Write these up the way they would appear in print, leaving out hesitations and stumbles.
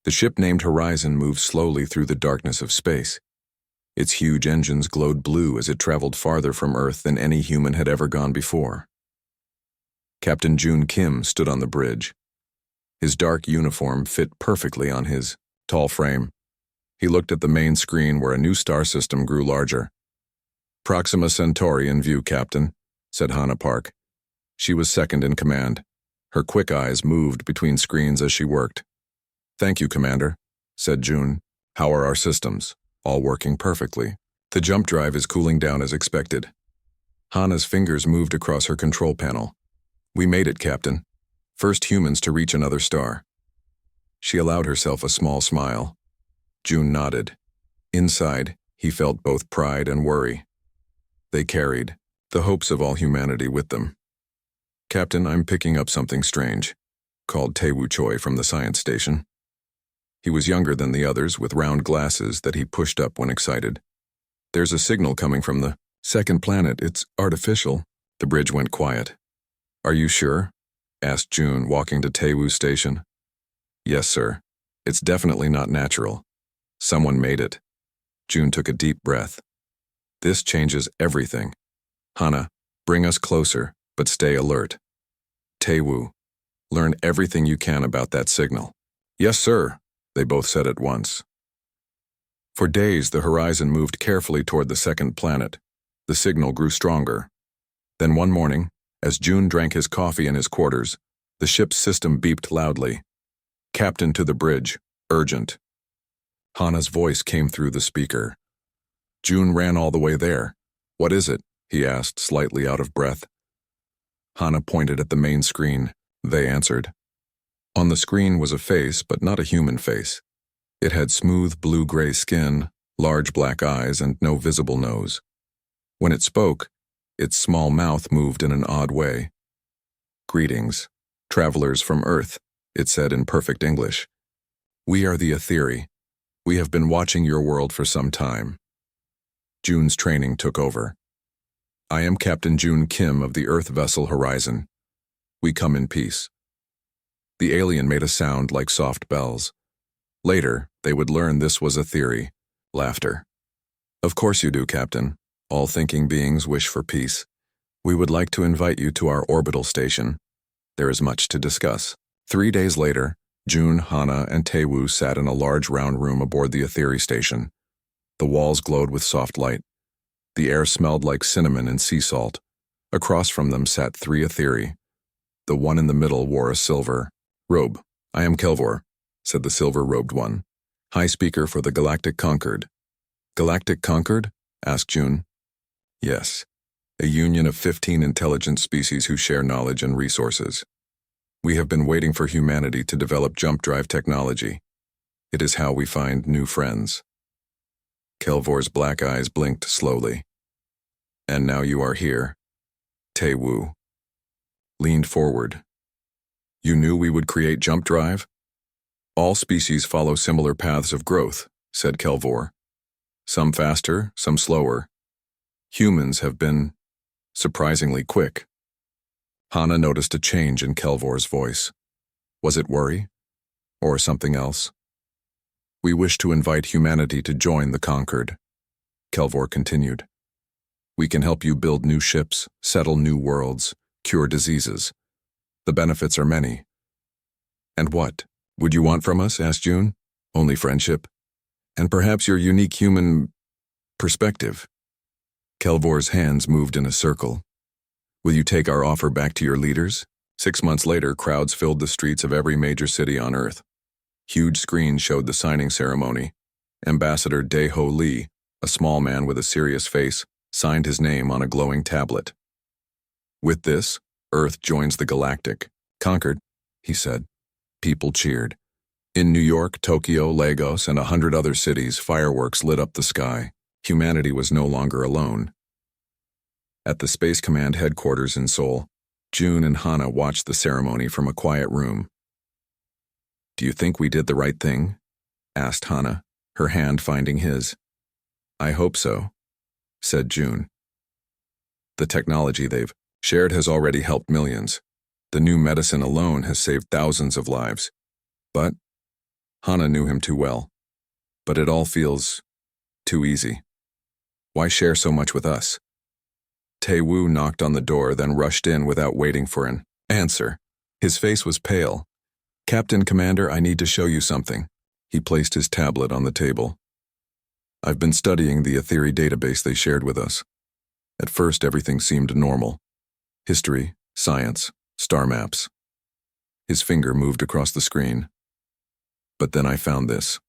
The ship named Horizon moved slowly through the darkness of space. Its huge engines glowed blue as it traveled farther from Earth than any human had ever gone before. Captain June Kim stood on the bridge. His dark uniform fit perfectly on his tall frame. He looked at the main screen where a new star system grew larger. "Proxima Centauri in view, Captain," said Hannah Park. She was second in command. Her quick eyes moved between screens as she worked. "Thank you, Commander," said June. "How are our systems? All working perfectly. The jump drive is cooling down as expected." Hannah's fingers moved across her control panel. "We made it, Captain. First humans to reach another star." She allowed herself a small smile. June nodded. Inside, he felt both pride and worry. They carried the hopes of all humanity with them. "Captain, I'm picking up something strange," called Tae-woo Choi from the science station. He was younger than the others, with round glasses that he pushed up when excited. "There's a signal coming from the second planet. It's artificial." The bridge went quiet. "Are you sure?" asked June, walking to Tae-woo's station. "Yes, sir. It's definitely not natural. Someone made it." June took a deep breath. "This changes everything. Hannah, bring us closer, but stay alert. Tae-woo, learn everything you can about that signal." "Yes, sir," they both said at once. For days, the Horizon moved carefully toward the second planet. The signal grew stronger. Then one morning, as June drank his coffee in his quarters, the ship's system beeped loudly. "Captain to the bridge. Urgent." Hannah's voice came through the speaker. June ran all the way there. "What is it?" he asked, slightly out of breath. Hannah pointed at the main screen. They answered. On the screen was a face, but not a human face. It had smooth blue-gray skin, large black eyes, and no visible nose. When it spoke, its small mouth moved in an odd way. "Greetings, travelers from Earth," it said in perfect English. "We are the Aetheri. We have been watching your world for some time." June's training took over. "I am Captain June Kim of the Earth vessel Horizon. We come in peace." The alien made a sound like soft bells. Later, they would learn this was a theory. Laughter. "Of course you do, Captain. All thinking beings wish for peace. We would like to invite you to our orbital station. There is much to discuss." 3 days later, June, Hannah, and Tae-woo sat in a large round room aboard the Aetheri station. The walls glowed with soft light. The air smelled like cinnamon and sea salt. Across from them sat 3 Aetheri. The one in the middle wore a silver robe. "I am Kelvor," said the silver-robed one. "High speaker for the Galactic Concord." "Galactic Concord?" asked June. "Yes. A union of 15 intelligent species who share knowledge and resources. We have been waiting for humanity to develop jump drive technology. It is how we find new friends." Kelvor's black eyes blinked slowly. "And now you are here." Tae-woo leaned forward. "You knew we would create jump drive?" "All species follow similar paths of growth," said Kelvor. "Some faster, some slower. Humans have been surprisingly quick." Hannah noticed a change in Kelvor's voice. Was it worry? Or something else? "We wish to invite humanity to join the Concord," Kelvor continued. "We can help you build new ships, settle new worlds, cure diseases. The benefits are many." "And what would you want from us?" asked June. "Only friendship. And perhaps your unique human perspective." Kelvor's hands moved in a circle. "Will you take our offer back to your leaders?" 6 months later, crowds filled the streets of every major city on Earth. Huge screens showed the signing ceremony. Ambassador Dae-ho Lee, a small man with a serious face, signed his name on a glowing tablet. "With this, Earth joins the Galactic Concord," he said. People cheered. In New York, Tokyo, Lagos, and 100 other cities, fireworks lit up the sky. Humanity was no longer alone. At the Space Command headquarters in Seoul, June and Hannah watched the ceremony from a quiet room. "Do you think we did the right thing?" asked Hannah, her hand finding his. "I hope so," said June. "The technology they've shared has already helped millions. The new medicine alone has saved thousands of lives. But," Hana knew him too well. But it all feels too easy. Why share so much with us? Tae-woo knocked on the door, then rushed in without waiting for an answer. His face was pale. Captain Commander, I need to show you something. He placed his tablet on the table. I've been studying the Aetheri database they shared with us. At first, everything seemed normal. History, science, star maps. His finger moved across the screen. But then I found this.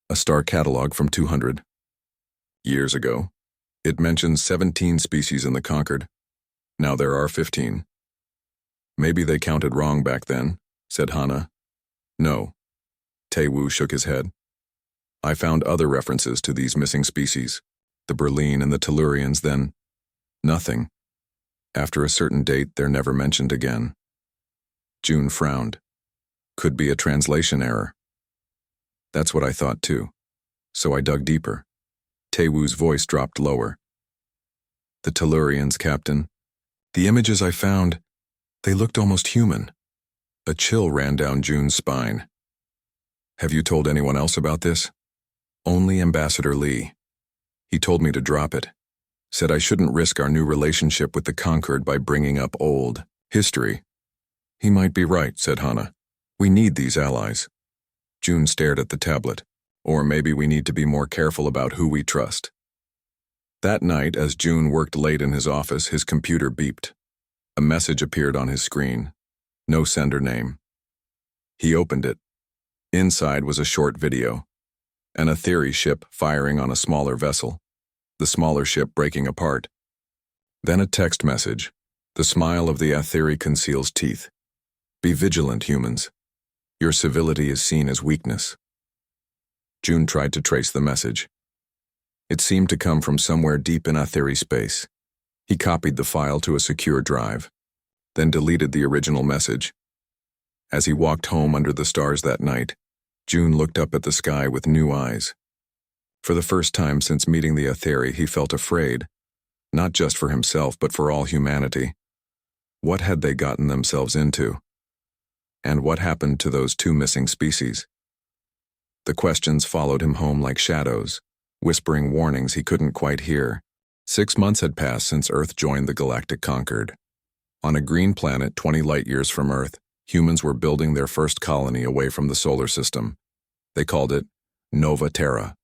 A star catalog from 200 years ago. It mentions 17 species in the Concord. Now there are 15. Maybe they counted wrong back then, said Hana. No. Tae-woo shook his head. I found other references to these missing species, the Berlin and the Tellurians, then nothing. After a certain date, they're never mentioned again. June frowned. Could be a translation error. That's what I thought too. So I dug deeper. Tae-woo's voice dropped lower. The Tellurians, Captain. The images I found, they looked almost human. A chill ran down June's spine. Have you told anyone else about this? Only Ambassador Lee. He told me to drop it. Said I shouldn't risk our new relationship with the Conquered by bringing up old history. He might be right, said Hana. We need these allies. June stared at the tablet. Or maybe we need to be more careful about who we trust. That night, as June worked late in his office, his computer beeped. A message appeared on his screen. No sender name. He opened it. Inside was a short video. An Aetheri ship firing on a smaller vessel. The smaller ship breaking apart. Then a text message. The smile of the Aetheri conceals teeth. Be vigilant, humans. Your civility is seen as weakness. June tried to trace the message. It seemed to come from somewhere deep in Aetheri space. He copied the file to a secure drive, then deleted the original message. As he walked home under the stars that night, June looked up at the sky with new eyes. For the first time since meeting the Aetheri, he felt afraid, not just for himself but for all humanity. What had they gotten themselves into? And what happened to those two missing species? The questions followed him home like shadows, whispering warnings he couldn't quite hear. 6 months had passed since Earth joined the Galactic Concord. On a green planet 20 light-years from Earth, humans were building their first colony away from the solar system. They called it Nova Terra.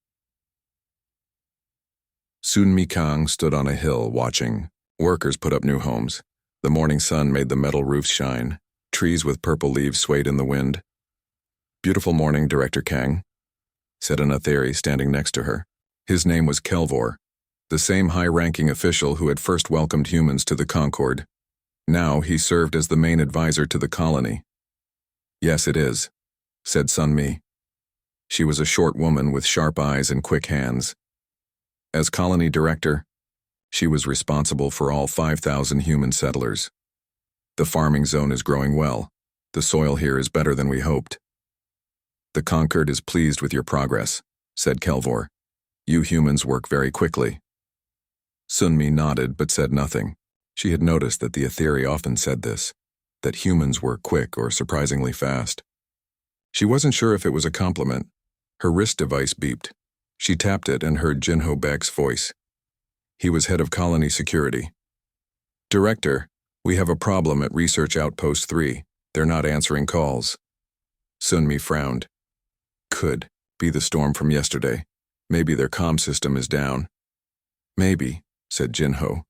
Sun Mi-kang stood on a hill watching. Workers put up new homes. The morning sun made the metal roofs shine. Trees with purple leaves swayed in the wind. Beautiful morning, Director Kang, said an Aetheri standing next to her. His name was Kelvor, the same high-ranking official who had first welcomed humans to the Concord. Now he served as the main advisor to the colony. Yes, it is, said Sun Mi. She was a short woman with sharp eyes and quick hands. As colony director, she was responsible for all 5,000 human settlers. The farming zone is growing well. The soil here is better than we hoped. The Concord is pleased with your progress, said Kelvor. You humans work very quickly. Sun Mi nodded but said nothing. She had noticed that the Aetheri often said this, that humans work quick or surprisingly fast. She wasn't sure if it was a compliment. Her wrist device beeped. She tapped it and heard Jinho Baek's voice. He was head of colony security. Director, we have a problem at Research Outpost 3. They're not answering calls. Sun Mi frowned. Could be the storm from yesterday. Maybe their comm system is down. Maybe, said Jinho.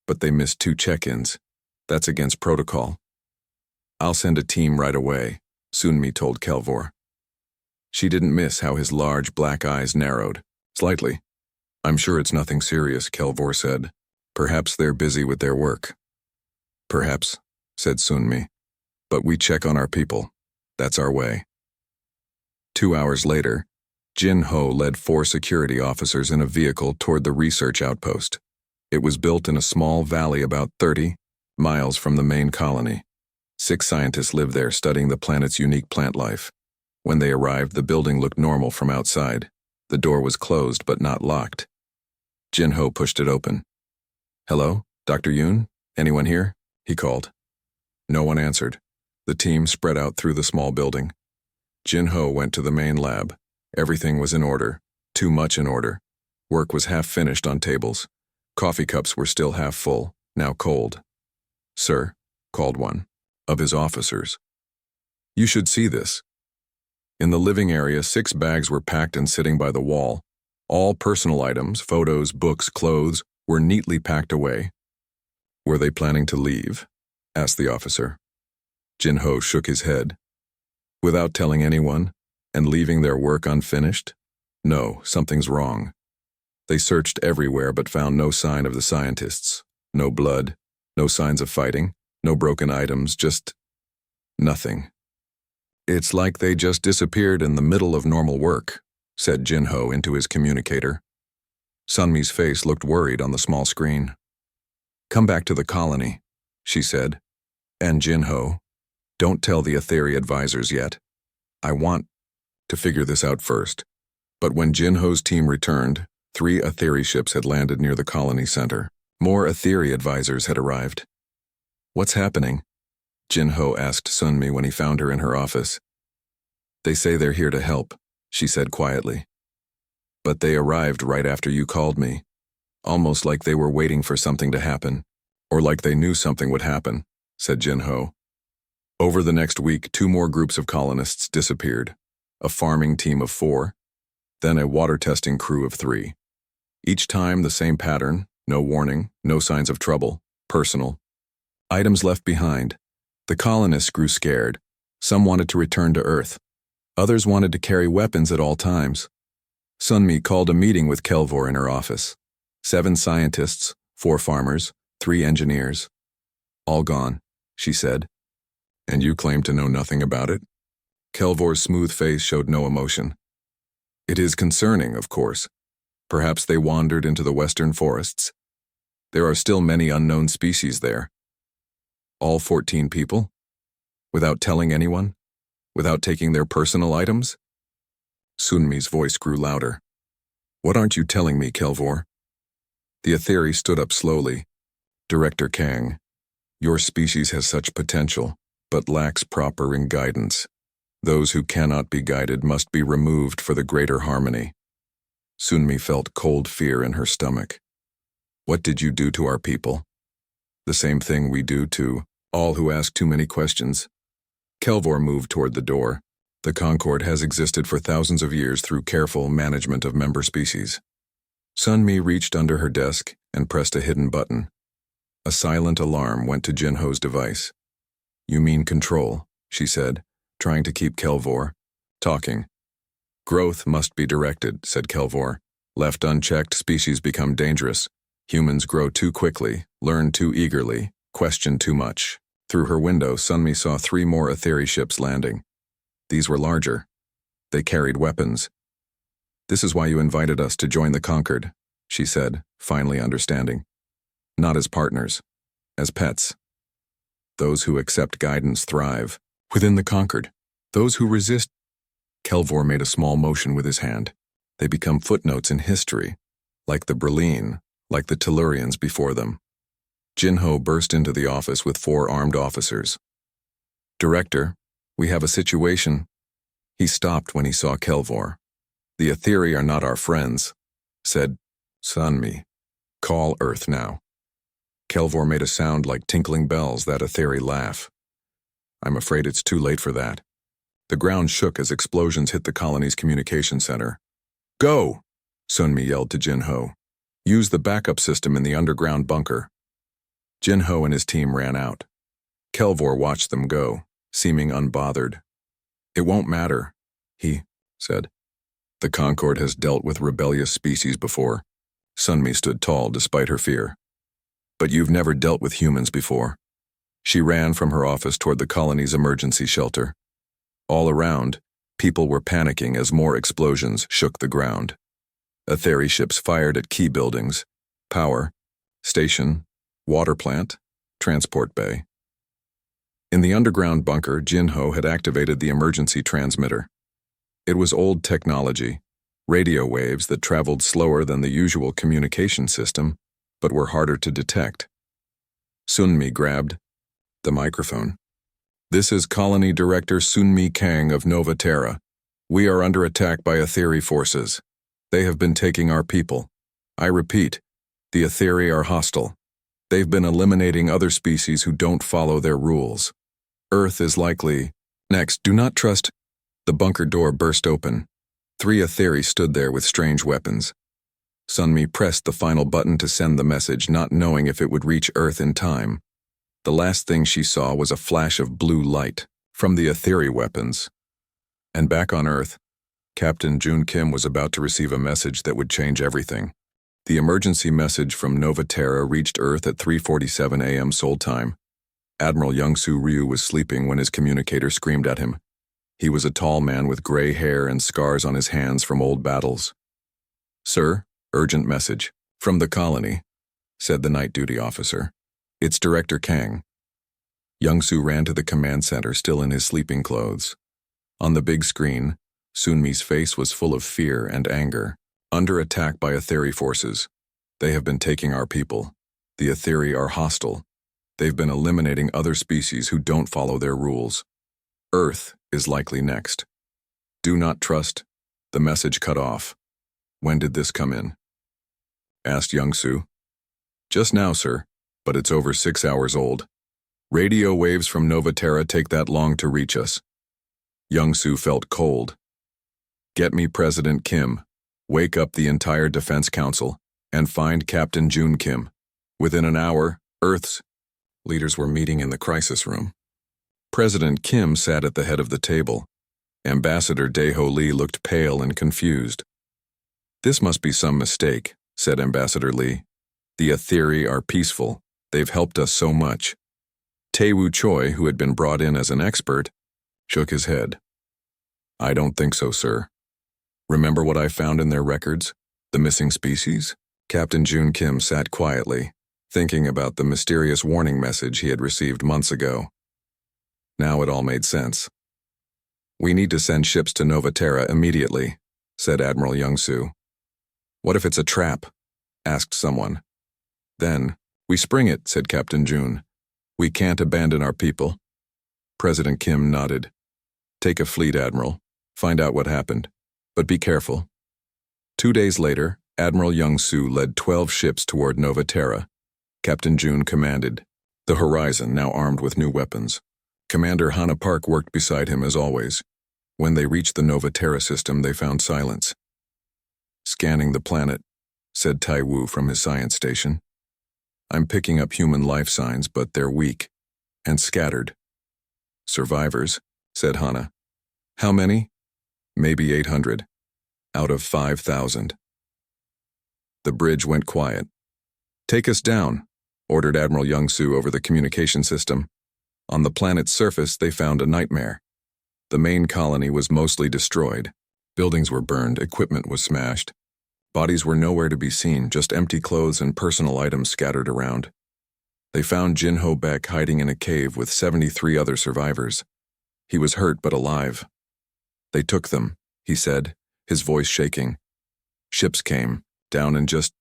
But they missed 2 check-ins. That's against protocol. I'll send a team right away, Sun Mi told Kelvor. She didn't miss how his large black eyes narrowed. Slightly. I'm sure it's nothing serious, Kelvor said. Perhaps they're busy with their work. Perhaps, said Sun Mi. But we check on our people. That's our way. 2 hours later, Jinho led 4 security officers in a vehicle toward the research outpost. It was built in a small valley about 30 miles from the main colony. 6 scientists lived there studying the planet's unique plant life. When they arrived, the building looked normal from outside. The door was closed but not locked. Jinho pushed it open. Hello, Dr. Yoon? Anyone here? He called. No one answered. The team spread out through the small building. Jin-Ho went to the main lab. Everything was in order, too much in order. Work was half finished on tables. Coffee cups were still half full, now cold. "Sir," called one of his officers. "You should see this." In the living area, 6 bags were packed and sitting by the wall. All personal items, photos, books, clothes, were neatly packed away. "Were they planning to leave?" asked the officer. Jin-Ho shook his head. "Without telling anyone, and leaving their work unfinished? No, something's wrong." They searched everywhere but found no sign of the scientists. No blood, no signs of fighting, no broken items, just nothing. "It's like they just disappeared in the middle of normal work," said Jin-Ho into his communicator. Sunmi's face looked worried on the small screen. "Come back to the colony," she said. "And Jin-Ho, don't tell the Aetheri advisors yet. I want to figure this out first." But when Jin-Ho's team returned, 3 Aetheri ships had landed near the colony center. More Aetheri advisors had arrived. "What's happening?" Jin-Ho asked Sunmi when he found her in her office. "They say they're here to help," she said quietly. "But they arrived right after you called me, almost like they were waiting for something to happen, or like they knew something would happen," said Jin-Ho. Over the next week, 2 more groups of colonists disappeared, a farming team of 4, then a water testing crew of 3. Each time the same pattern, no warning, no signs of trouble, personal. Items left behind. The colonists grew scared. Some wanted to return to Earth. Others wanted to carry weapons at all times. Sunmi called a meeting with Kelvor in her office. 7 scientists, 4 farmers, 3 engineers. "All gone," she said. "And you claim to know nothing about it?" Kelvor's smooth face showed no emotion. "It is concerning, of course. Perhaps they wandered into the western forests. There are still many unknown species there." "All 14 people? Without telling anyone? Without taking their personal items?" Sunmi's voice grew louder. "What aren't you telling me, Kelvor?" The Aetheri stood up slowly. "Director Kang, your species has such potential, but lacks proper guidance. Those who cannot be guided must be removed for the greater harmony." Sunmi felt cold fear in her stomach. "What did you do to our people?" "The same thing we do to all who ask too many questions." Kelvor moved toward the door. "The Concord has existed for thousands of years through careful management of member species." Sunmi reached under her desk and pressed a hidden button. A silent alarm went to Jin-Ho's device. "You mean control," she said, trying to keep Kelvor talking. "Growth must be directed," said Kelvor. "Left unchecked, species become dangerous. Humans grow too quickly, learn too eagerly, question too much." Through her window, Sunmi saw 3 more Aetheri ships landing. These were larger. They carried weapons. "This is why you invited us to join the Concord," she said, finally understanding. "Not as partners, as pets. Those who accept guidance thrive. Within the Concord, those who resist—" Kelvor made a small motion with his hand. "They become footnotes in history, like the Berlin, like the Tellurians before them." Jin-Ho burst into the office with 4 armed officers. "Director, we have a situation." He stopped when he saw Kelvor. "The Aetheri are not our friends," said Sunmi. "Call Earth now." Kelvor made a sound like tinkling bells, that Aetheri laugh. "I'm afraid it's too late for that." The ground shook as explosions hit the colony's communication center. "Go!" Sunmi yelled to Jin-Ho. "Use the backup system in the underground bunker." Jin-Ho and his team ran out. Kelvor watched them go, seeming unbothered. "It won't matter," he said. "The Concord has dealt with rebellious species before." Sunmi stood tall despite her fear. "But you've never dealt with humans before." She ran from her office toward the colony's emergency shelter. All around, people were panicking as more explosions shook the ground. Aetheri ships fired at key buildings: power, station, water plant, transport bay. In the underground bunker, Jin-Ho had activated the emergency transmitter. It was old technology, radio waves that traveled slower than the usual communication system, but were harder to detect. Sunmi grabbed the microphone. This is Colony Director Sunmi Kang of Nova Terra. We are under attack by Aetheri forces. They have been taking our people. I repeat, the Aetheri are hostile. They've been eliminating other species who don't follow their rules. Earth is likely. Next, do not trust. The bunker door burst open. 3 Aetheri stood there with strange weapons. Sunmi pressed the final button to send the message, not knowing if it would reach Earth in time. The last thing she saw was a flash of blue light from the Aetheri weapons. And back on Earth, Captain June Kim was about to receive a message that would change everything. The emergency message from Nova Terra reached Earth at 3:47 a.m. Seoul time. Admiral Young-Soo Ryu was sleeping when his communicator screamed at him. He was a tall man with gray hair and scars on his hands from old battles. "Sir, urgent message. From the colony," said the night duty officer. "It's Director Kang." Young-Soo ran to the command center, still in his sleeping clothes. On the big screen, Sunmi's face was full of fear and anger. "Under attack by Aetheri forces. They have been taking our people. The Aetheri are hostile. They've been eliminating other species who don't follow their rules. Earth is likely next. Do not trust." The message cut off. "When did this come in?" asked Young-Soo. "Just now, sir, but it's over 6 hours old. Radio waves from Nova Terra take that long to reach us." Young-Soo felt cold. "Get me President Kim. Wake up the entire Defense Council and find Captain June Kim. Within an hour, Earth's..." Leaders were meeting in the crisis room. President Kim sat at the head of the table. Ambassador Dae-Ho Lee looked pale and confused. "This must be some mistake," said Ambassador Lee. "The Aetheri are peaceful. They've helped us so much." Tae-Woo Choi, who had been brought in as an expert, shook his head. "I don't think so, sir. Remember what I found in their records? The missing species?" Captain June Kim sat quietly, thinking about the mysterious warning message he had received months ago. Now it all made sense. "We need to send ships to Nova Terra immediately," said Admiral Young-Soo. "What if it's a trap?" asked someone. "Then, we spring it," said Captain June. "We can't abandon our people." President Kim nodded. "Take a fleet, Admiral. Find out what happened. But be careful." 2 days later, Admiral Young-Soo led 12 ships toward Nova Terra. Captain June commanded. The Horizon, now armed with new weapons. Commander Hana Park worked beside him as always. When they reached the Nova Terra system, they found silence. "Scanning the planet," said Tai-Woo from his science station. "I'm picking up human life signs, but they're weak and scattered." "Survivors," said Hana. "How many?" "Maybe 800. Out of 5,000. The bridge went quiet. "Take us down," ordered Admiral Young-Soo over the communication system. On the planet's surface, they found a nightmare. The main colony was mostly destroyed. Buildings were burned, equipment was smashed. Bodies were nowhere to be seen, just empty clothes and personal items scattered around. They found Jin-Ho Baek hiding in a cave with 73 other survivors. He was hurt but alive. "They took them," he said, his voice shaking. "Ships came down and just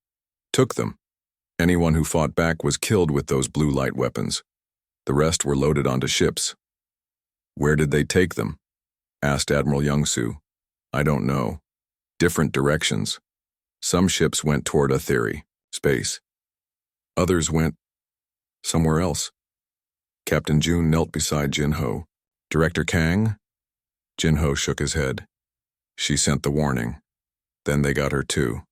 took them. Anyone who fought back was killed with those blue light weapons. The rest were loaded onto ships." "Where did they take them?" asked Admiral Young-Soo. "I don't know. Different directions. Some ships went toward Aetheri, space. Others went somewhere else." Captain June knelt beside Jin-Ho. "Director Kang?" Jin-Ho shook his head. "She sent the warning. Then they got her too."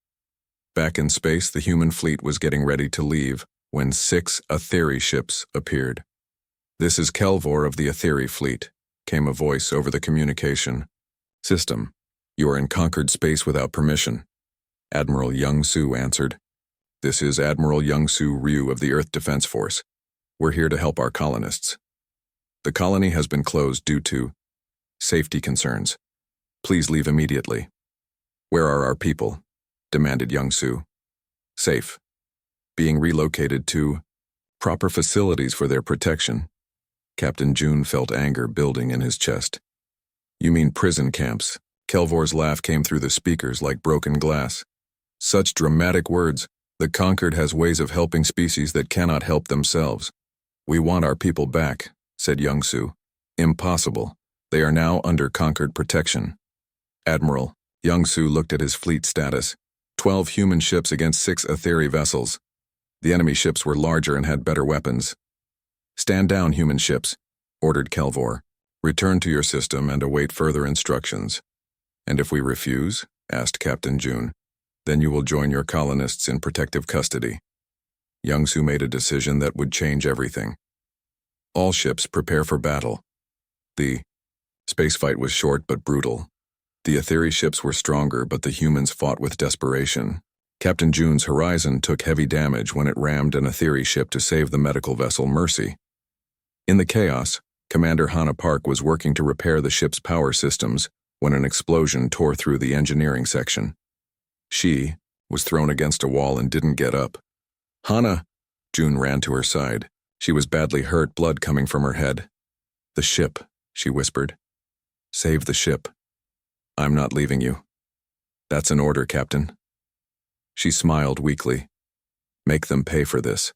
Back in space, the human fleet was getting ready to leave when 6 Aetheri ships appeared. "This is Kelvor of the Aetheri fleet," came a voice over the communication system. "You are in conquered space without permission." Admiral Young-Soo answered. "This is Admiral Young-Soo Ryu of the Earth Defense Force. We're here to help our colonists. The colony has been closed due to safety concerns. Please leave immediately." "Where are our people?" demanded Young-Soo. "Safe. Being relocated to proper facilities for their protection." Captain June felt anger building in his chest. "You mean prison camps?" Kelvor's laugh came through the speakers like broken glass. "Such dramatic words. The conquered has ways of helping species that cannot help themselves. We want our people back," said Young-Soo. Impossible. They are now under conquered protection. Admiral, Young-Soo looked at his fleet status. 12 human ships against 6 Aetheri vessels. The enemy ships were larger and had better weapons. Stand down, human ships, ordered Kelvor. Return to your system and await further instructions. And if we refuse, asked Captain June, then you will join your colonists in protective custody. Young-Soo made a decision that would change everything. All ships prepare for battle. The space fight was short but brutal. The Aetheri ships were stronger, but the humans fought with desperation. Captain June's Horizon took heavy damage when it rammed an Aetheri ship to save the medical vessel Mercy. In the chaos, Commander Hannah Park was working to repair the ship's power systems when an explosion tore through the engineering section. She was thrown against a wall and didn't get up. Hannah! June ran to her side. She was badly hurt, blood coming from her head. The ship, she whispered. Save the ship. I'm not leaving you. That's an order, Captain. She smiled weakly. Make them pay for this.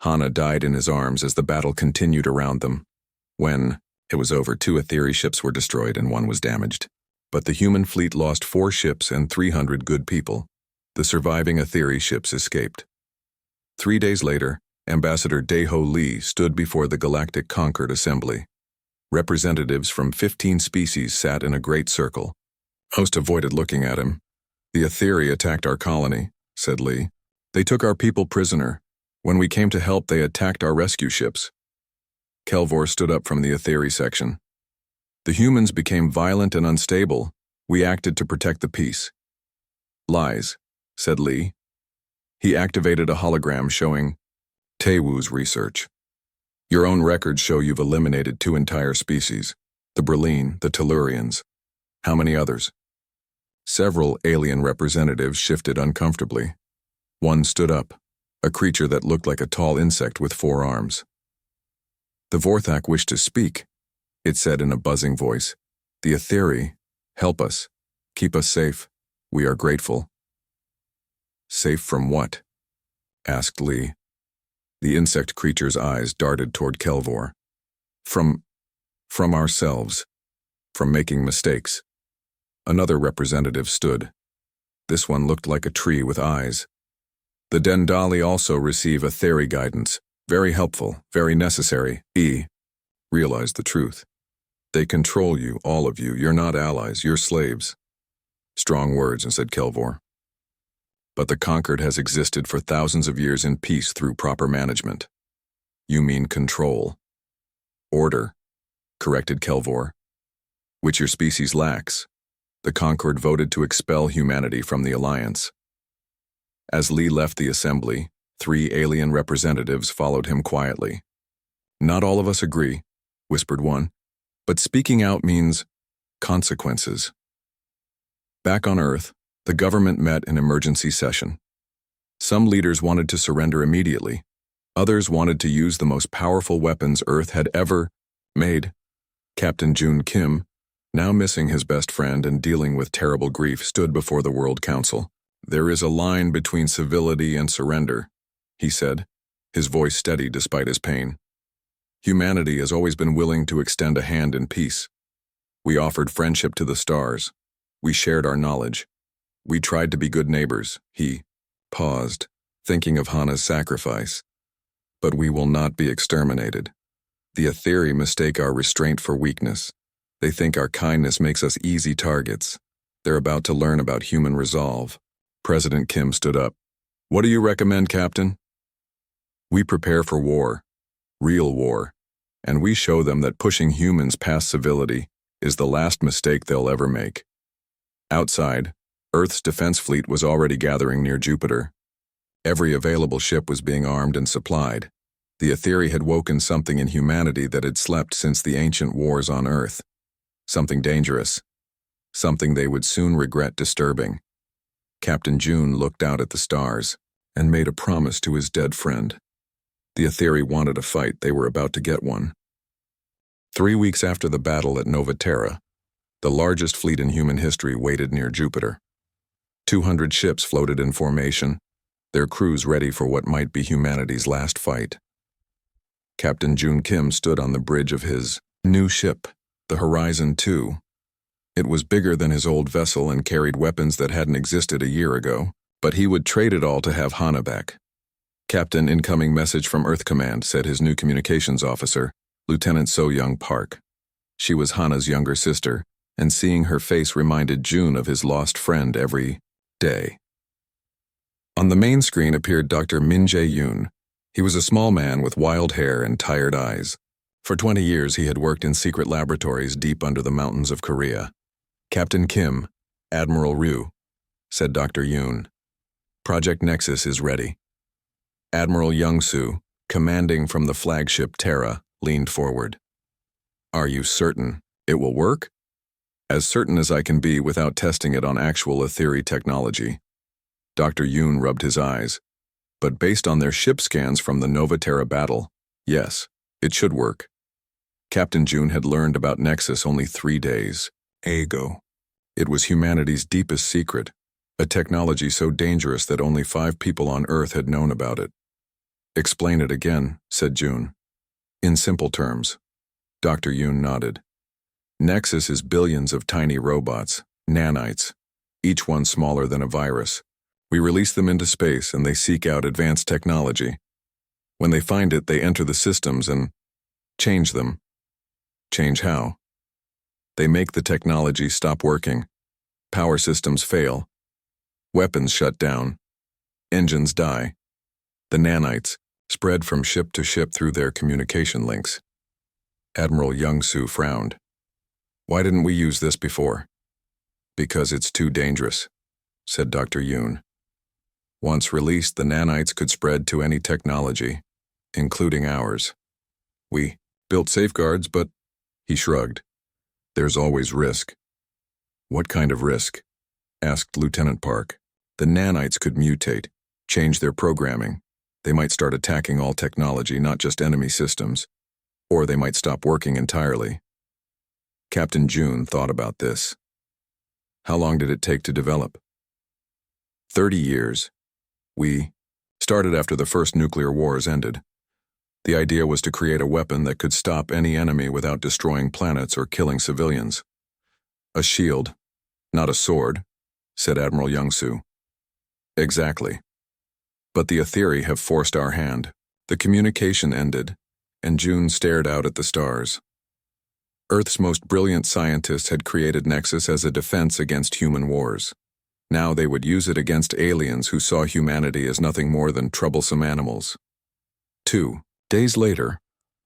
Hannah died in his arms as the battle continued around them. When it was over, 2 Aetheri ships were destroyed and 1 was damaged. But the human fleet lost 4 ships and 300 good people. The surviving Aetheri ships escaped. 3 days later, Ambassador Daeho Lee stood before the Galactic Concord Assembly. Representatives from 15 species sat in a great circle. Most avoided looking at him. The Aetheri attacked our colony, said Lee. They took our people prisoner. When we came to help, they attacked our rescue ships. Kelvor stood up from the Aetheri section. The humans became violent and unstable. We acted to protect the peace. Lies, said Lee. He activated a hologram showing Taewoo's research. Your own records show you've eliminated 2 entire species, the Breline, the Tellurians. How many others? Several alien representatives shifted uncomfortably. One stood up, a creature that looked like a tall insect with 4 arms. The Vorthak wished to speak, it said in a buzzing voice. The Aetheri, help us, keep us safe. We are grateful. Safe from what? Asked Lee. The insect creature's eyes darted toward Kelvor. From ourselves. From making mistakes. Another representative stood. This one looked like a tree with eyes. The Dendali also receive Aetheri guidance. Very helpful, very necessary. Realize the truth. They control you, all of you. You're not allies, you're slaves. Strong words, said Kelvor. But the Conquered has existed for thousands of years in peace through proper management. You mean control. Order, corrected Kelvor. Which your species lacks. The Conquered voted to expel humanity from the Alliance. As Lee left the assembly, 3 alien representatives followed him quietly. Not all of us agree, whispered one, but speaking out means consequences. Back on Earth, the government met in emergency session. Some leaders wanted to surrender immediately. Others wanted to use the most powerful weapons Earth had ever made. Captain June Kim, now missing his best friend and dealing with terrible grief, stood before the World Council. There is a line between civility and surrender, he said, his voice steady despite his pain. Humanity has always been willing to extend a hand in peace. We offered friendship to the stars. We shared our knowledge. We tried to be good neighbors. He paused, thinking of Hannah's sacrifice. But we will not be exterminated. The Aetheri mistake our restraint for weakness. They think our kindness makes us easy targets. They're about to learn about human resolve. President Kim stood up. What do you recommend, Captain? We prepare for war, real war, and we show them that pushing humans past civility is the last mistake they'll ever make. Outside, Earth's defense fleet was already gathering near Jupiter. Every available ship was being armed and supplied. The Aetheri had woken something in humanity that had slept since the ancient wars on Earth. Something dangerous. Something they would soon regret disturbing. Captain June looked out at the stars and made a promise to his dead friend. The Aetheri wanted a fight. They were about to get one. 3 weeks after the battle at Nova Terra, the largest fleet in human history waited near Jupiter. 200 ships floated in formation, their crews ready for what might be humanity's last fight. Captain June Kim stood on the bridge of his New ship, the Horizon 2. It was bigger than his old vessel and carried weapons that hadn't existed a year ago, but he would trade it all to have Hana back. Captain, incoming message from Earth Command, said his new communications officer, Lieutenant So-Young Park. She was Hana's younger sister, and seeing her face reminded June of his lost friend every day. On the main screen appeared Dr. Min Jae-yoon. He was a small man with wild hair and tired eyes. For 20 years he had worked in secret laboratories deep under the mountains of Korea. Captain Kim, Admiral Ryu, said Dr. Yoon. Project Nexus is ready. Admiral Young-soo, commanding from the flagship Terra, leaned forward. Are you certain it will work? As certain as I can be without testing it on actual Aetheri technology. Dr. Yoon rubbed his eyes. But based on their ship scans from the Nova Terra battle, yes, it should work. Captain June had learned about Nexus only 3 days ago. It was humanity's deepest secret, a technology so dangerous that only 5 people on Earth had known about it. Explain it again, said June. In simple terms. Dr. Yoon nodded. Nexus is billions of tiny robots, nanites, each one smaller than a virus. We release them into space and they seek out advanced technology. When they find it, they enter the systems and change them. Change how? They make the technology stop working. Power systems fail. Weapons shut down. Engines die. The nanites spread from ship to ship through their communication links. Admiral Young-soo frowned. Why didn't we use this before? Because it's too dangerous, said Dr. Yoon. Once released, the nanites could spread to any technology, including ours. We built safeguards, but, he shrugged, there's always risk. What kind of risk? Asked Lieutenant Park. The nanites could mutate, change their programming. They might start attacking all technology, not just enemy systems. Or they might stop working entirely. Captain June thought about this. How long did it take to develop? 30 years. We started after the first nuclear wars ended. The idea was to create a weapon that could stop any enemy without destroying planets or killing civilians. A shield, not a sword, said Admiral Young-soo. Exactly. But the Aetheri have forced our hand. The communication ended, and June stared out at the stars. Earth's most brilliant scientists had created Nexus as a defense against human wars. Now they would use it against aliens who saw humanity as nothing more than troublesome animals. 2 days later,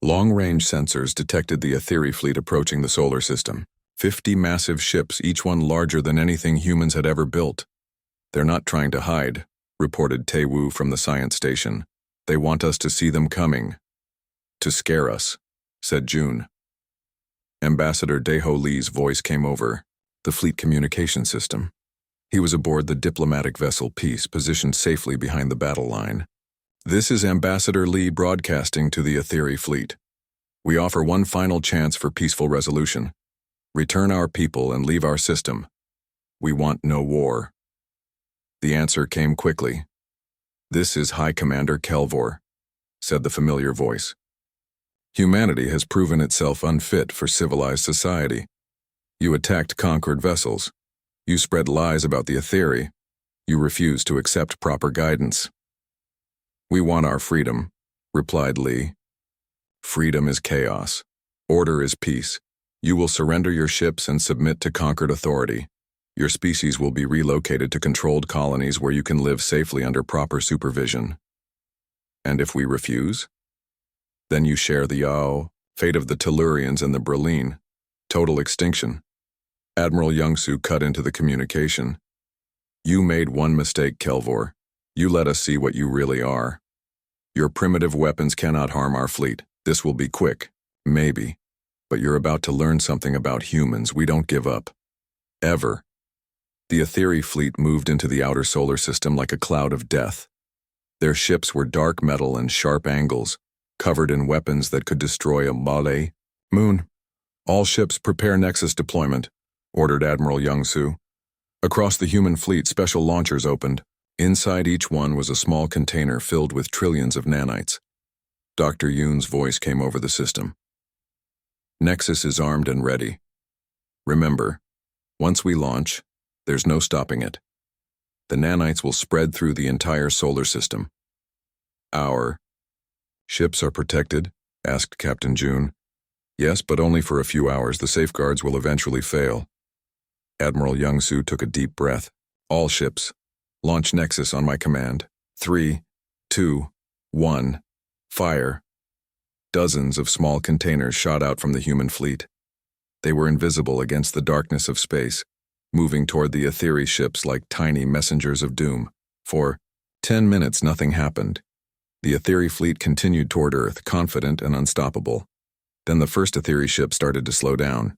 long-range sensors detected the Aetheri fleet approaching the solar system. 50 massive ships, each one larger than anything humans had ever built. They're not trying to hide, reported Tae-woo from the science station. They want us to see them coming. To scare us, said June. Ambassador Daeho Lee's voice came over, the fleet communication system. He was aboard the diplomatic vessel Peace, positioned safely behind the battle line. This is Ambassador Lee broadcasting to the Aetheri fleet. We offer one final chance for peaceful resolution. Return our people and leave our system. We want no war. The answer came quickly. This is High Commander Kelvor, said the familiar voice. Humanity has proven itself unfit for civilized society. You attacked conquered vessels. You spread lies about the Aetheri. You refuse to accept proper guidance. We want our freedom, replied Lee. Freedom is chaos. Order is peace. You will surrender your ships and submit to conquered authority. Your species will be relocated to controlled colonies where you can live safely under proper supervision. And if we refuse? Then you share the fate of the Tellurians and the Berlin. Total extinction. Admiral Young-soo cut into the communication. You made one mistake, Kelvor. You let us see what you really are. Your primitive weapons cannot harm our fleet. This will be quick, maybe. But you're about to learn something about humans. We don't give up. Ever. The Aetheri fleet moved into the outer solar system like a cloud of death. Their ships were dark metal and sharp angles, covered in weapons that could destroy a moon. All ships prepare Nexus deployment, ordered Admiral Young-soo. Across the human fleet, special launchers opened. Inside each one was a small container filled with trillions of nanites. Dr. Yoon's voice came over the system. Nexus is armed and ready. Remember, once we launch, there's no stopping it. The nanites will spread through the entire solar system. Our ships are protected? Asked Captain June. Yes, but only for a few hours. The safeguards will eventually fail. Admiral Young-Soo took a deep breath. All ships, launch Nexus on my command. 3, 2, 1, fire. Dozens of small containers shot out from the human fleet. They were invisible against the darkness of space, moving toward the Aetheri ships like tiny messengers of doom. For 10 minutes, nothing happened. The Aetheri fleet continued toward Earth, confident and unstoppable. Then the first Aetheri ship started to slow down.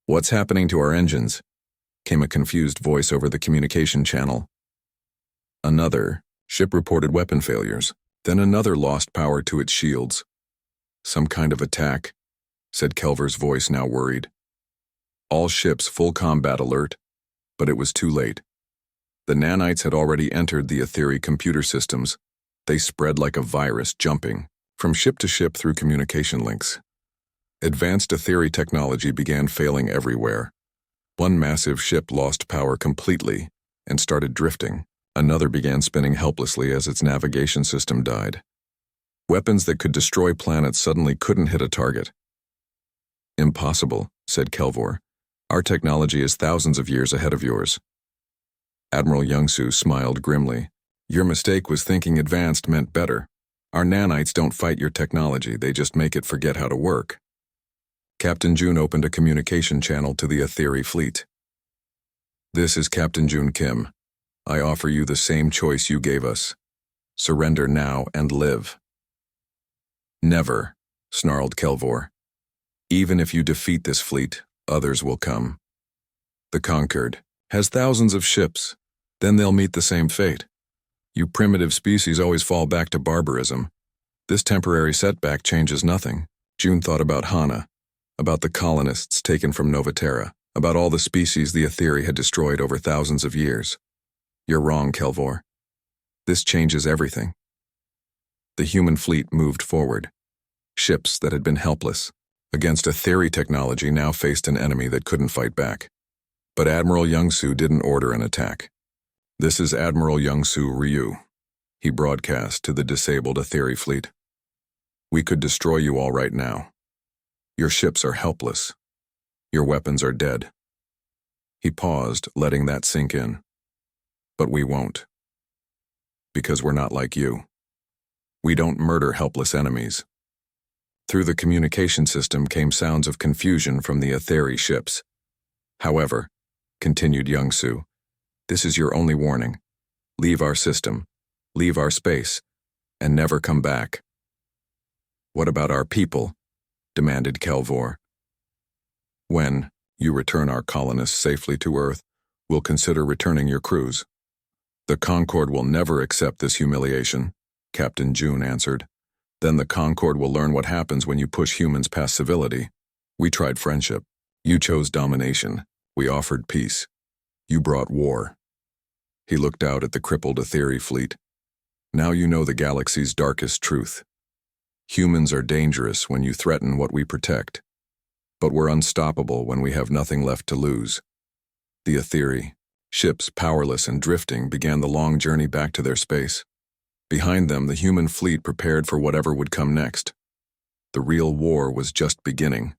What's happening to our engines? Came a confused voice over the communication channel. Another ship reported weapon failures. Then another lost power to its shields. Some kind of attack, said Kelvor's voice, now worried. All ships full combat alert, but it was too late. The nanites had already entered the Aetheri computer systems. They spread like a virus, jumping from ship to ship through communication links. Advanced Aetheri technology began failing everywhere. One massive ship lost power completely and started drifting. Another began spinning helplessly as its navigation system died. Weapons that could destroy planets suddenly couldn't hit a target. Impossible, said Kelvor. Our technology is thousands of years ahead of yours. Admiral Young-Soo smiled grimly. Your mistake was thinking advanced meant better. Our nanites don't fight your technology, they just make it forget how to work. Captain June opened a communication channel to the Aetheri fleet. This is Captain June Kim. I offer you the same choice you gave us. Surrender now and live. Never, snarled Kelvor. Even if you defeat this fleet, others will come. The Conquered has thousands of ships. Then they'll meet the same fate. You primitive species always fall back to barbarism. This temporary setback changes nothing. June thought about Hana, about the colonists taken from Novaterra, about all the species the Aetheri had destroyed over thousands of years. You're wrong, Kelvor. This changes everything. The human fleet moved forward. Ships that had been helpless against Aetheri technology now faced an enemy that couldn't fight back. But Admiral Young-Soo didn't order an attack. This is Admiral Young-Soo Ryu, he broadcast to the disabled Aetheri fleet. We could destroy you all right now. Your ships are helpless. Your weapons are dead. He paused, letting that sink in. But we won't. Because we're not like you. We don't murder helpless enemies. Through the communication system came sounds of confusion from the Aetheri ships. However, continued Young-Soo, this is your only warning. Leave our system, leave our space, and never come back. What about our people? Demanded Kelvor. When you return our colonists safely to Earth, we'll consider returning your crews. The Concord will never accept this humiliation, Captain June answered. Then the Concord will learn what happens when you push humans past civility. We tried friendship. You chose domination. We offered peace. You brought war. He looked out at the crippled Aetheri fleet. Now you know the galaxy's darkest truth. Humans are dangerous when you threaten what we protect. But we're unstoppable when we have nothing left to lose. The Aetheri, ships powerless and drifting, began the long journey back to their space. Behind them, the human fleet prepared for whatever would come next. The real war was just beginning.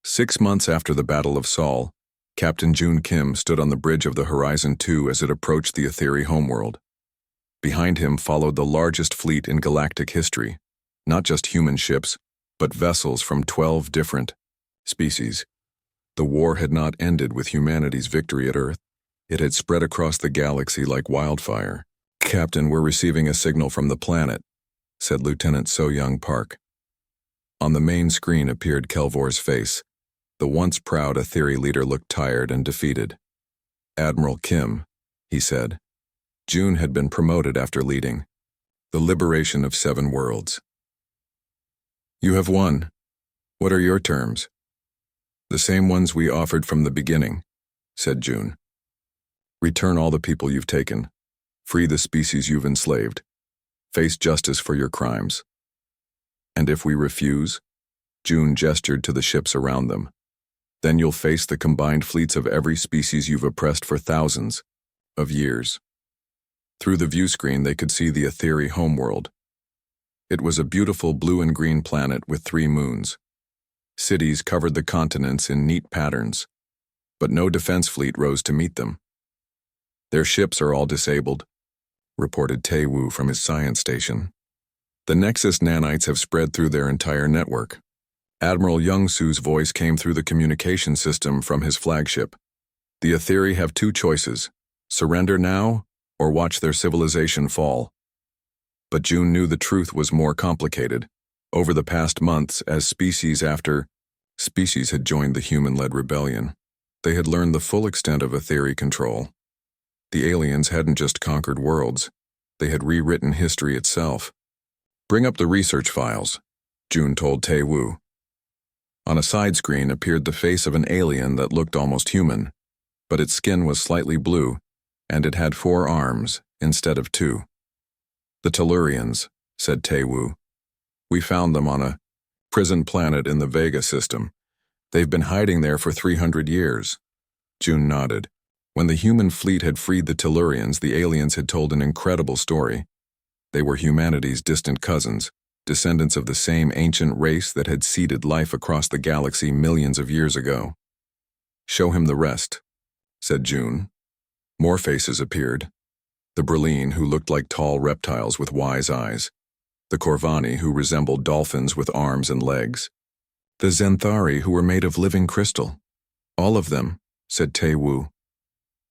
6 months after the Battle of Sol, Captain June Kim stood on the bridge of the Horizon 2 as it approached the Aetheri homeworld. Behind him followed the largest fleet in galactic history, not just human ships, but vessels from 12 different species. The war had not ended with humanity's victory at Earth. It had spread across the galaxy like wildfire. Captain, we're receiving a signal from the planet, said Lieutenant So-Young Park. On the main screen appeared Kelvor's face. The once proud Aetheri leader looked tired and defeated. Admiral Kim, he said. June had been promoted after leading the liberation of 7 worlds. You have won. What are your terms? The same ones we offered from the beginning, said June. Return all the people you've taken. Free the species you've enslaved. Face justice for your crimes. And if we refuse, June gestured to the ships around them. Then you'll face the combined fleets of every species you've oppressed for thousands of years. Through the view screen, they could see the Etheri homeworld. It was a beautiful blue and green planet with 3 moons. Cities covered the continents in neat patterns, but no defense fleet rose to meet them. Their ships are all disabled, reported Tae-woo from his science station. The Nexus nanites have spread through their entire network. Admiral Young-soo's voice came through the communication system from his flagship. The Etheri have 2 choices: surrender now or watch their civilization fall. But June knew the truth was more complicated. Over the past months, as species after species had joined the human-led rebellion, they had learned the full extent of Etheri control. The aliens hadn't just conquered worlds, they had rewritten history itself. "Bring up the research files," June told Tae-woo. On a side screen appeared the face of an alien that looked almost human, but its skin was slightly blue, and it had 4 arms instead of 2. "The Tellurians," said Tae-woo. "We found them on a prison planet in the Vega system. They've been hiding there for 300 years. June nodded. When the human fleet had freed the Tellurians, the aliens had told an incredible story. They were humanity's distant cousins, descendants of the same ancient race that had seeded life across the galaxy millions of years ago. "Show him the rest," said June. More faces appeared. The Breline, who looked like tall reptiles with wise eyes. The Corvani, who resembled dolphins with arms and legs. The Zenthari, who were made of living crystal. "All of them," said Tae-woo.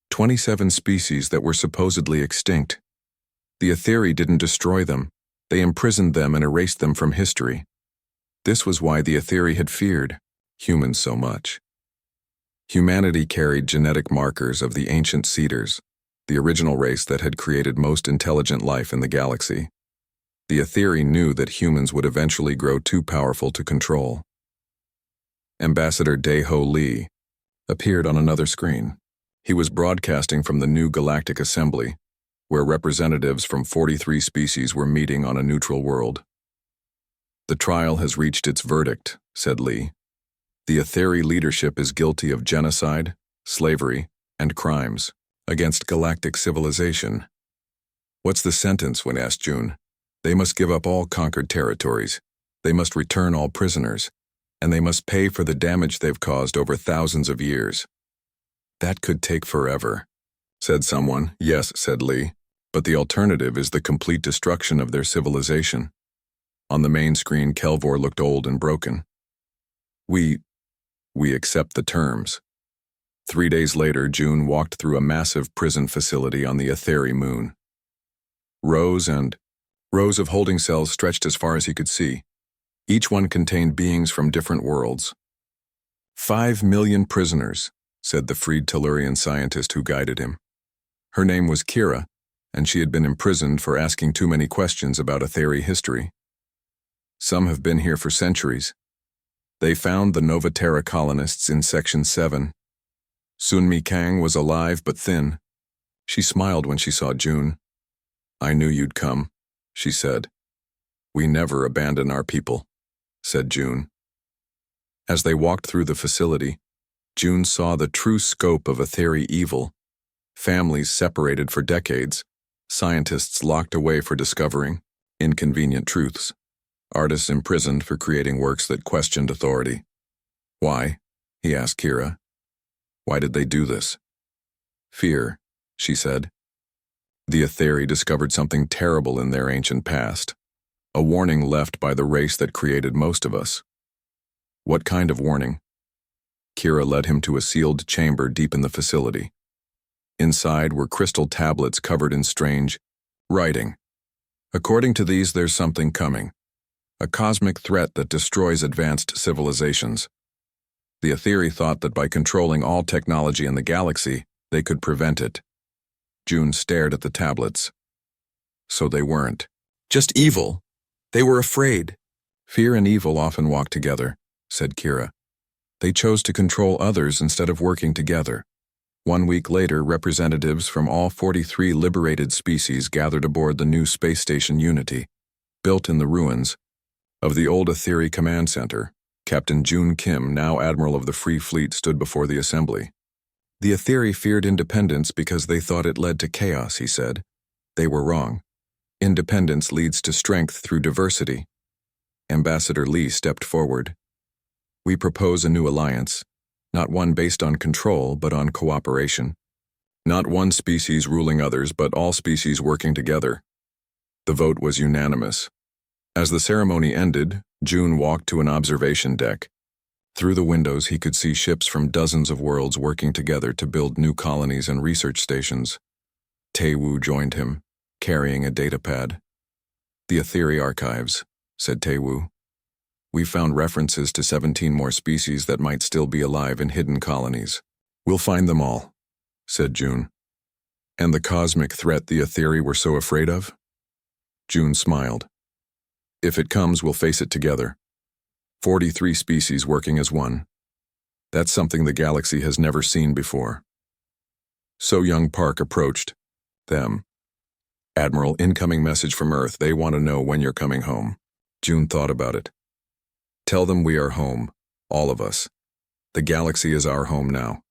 27 species that were supposedly extinct. The Etheri didn't destroy them. They imprisoned them and erased them from history. This was why the Etheri had feared humans so much. Humanity carried genetic markers of the ancient Cedars, the original race that had created most intelligent life in the galaxy. The Etheri knew that humans would eventually grow too powerful to control. Ambassador Dae-ho Lee appeared on another screen. He was broadcasting from the new Galactic Assembly, where representatives from 43 species were meeting on a neutral world. "The trial has reached its verdict," said Lee. "The Etheri leadership is guilty of genocide, slavery, and crimes against galactic civilization." "What's the sentence?" when asked June. "They must give up all conquered territories. They must return all prisoners, and they must pay for the damage they've caused over thousands of years." "That could take forever," said someone. "Yes," said Lee, "but the alternative is the complete destruction of their civilization." On the main screen, Kelvor looked old and broken. We accept the terms." 3 days later, June walked through a massive prison facility on the Etheri moon. Rows and rows of holding cells stretched as far as he could see. Each one contained beings from different worlds. 5 million prisoners, said the freed Tellurian scientist who guided him. Her name was Kira, and she had been imprisoned for asking too many questions about Etheri history. "Some have been here for centuries. They found the Nova Terra colonists in Section 7. Sunmi Kang was alive but thin. She smiled when she saw June. "I knew you'd come," she said. "We never abandon our people," said June. As they walked through the facility, June saw the true scope of Etheri evil. Families separated for decades, scientists locked away for discovering inconvenient truths, artists imprisoned for creating works that questioned authority. "Why?" he asked Kira. "Why did they do this?" "Fear," she said. The Etheri discovered something terrible in their ancient past, a warning left by the race that created most of us. "What kind of warning?" Kira led him to a sealed chamber deep in the facility. Inside were crystal tablets covered in strange writing. "According to these, there's something coming. A cosmic threat that destroys advanced civilizations. The Etheri thought that by controlling all technology in the galaxy, they could prevent it." June stared at the tablets. "So they weren't just evil. They were afraid." "Fear and evil often walk together," said Kira. "They chose to control others instead of working together." 1 week later, representatives from all 43 liberated species gathered aboard the new space station Unity, built in the ruins of the old Etheri Command Center. Captain June Kim, now Admiral of the Free Fleet, stood before the assembly. The Aetheri feared independence because they thought it led to chaos, he said. They were wrong. Independence leads to strength through diversity. Ambassador Lee stepped forward. We propose a new alliance, not one based on control, but on cooperation. Not one species ruling others, but all species working together. The vote was unanimous. As the ceremony ended, June walked to an observation deck. Through the windows, he could see ships from dozens of worlds working together to build new colonies and research stations. Taewoo joined him, carrying a datapad. The Aetheri archives, said Taewoo. We found references to 17 more species that might still be alive in hidden colonies. We'll find them all, said June. And the cosmic threat the Aetheri were so afraid of? June smiled. If it comes, we'll face it together. 43 species working as one. That's something the galaxy has never seen before. So young Park approached them. Admiral, incoming message from Earth. They want to know when you're coming home. June thought about it. Tell them we are home, all of us. The galaxy is our home now.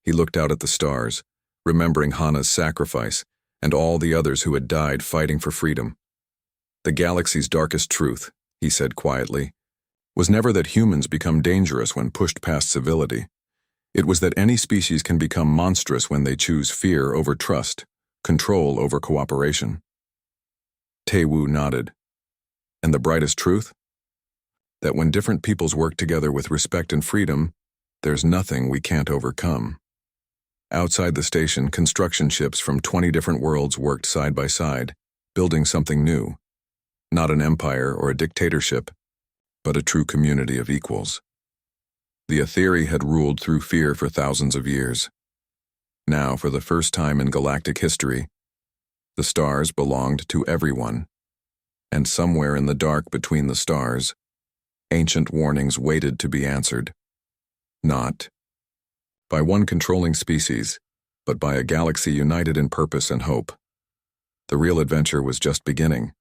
He looked out at the stars, remembering Hana's sacrifice and all the others who had died fighting for freedom. The galaxy's darkest truth, he said quietly, was never that humans become dangerous when pushed past civility. It was that any species can become monstrous when they choose fear over trust, control over cooperation. Taewoo nodded. And the brightest truth? That when different peoples work together with respect and freedom, there's nothing we can't overcome. Outside the station, construction ships from 20 different worlds worked side by side, building something new. Not an empire or a dictatorship, but a true community of equals. The Aetheri had ruled through fear for thousands of years. Now, for the first time in galactic history, the stars belonged to everyone. And somewhere in the dark between the stars, ancient warnings waited to be answered. Not by one controlling species, but by a galaxy united in purpose and hope. The real adventure was just beginning.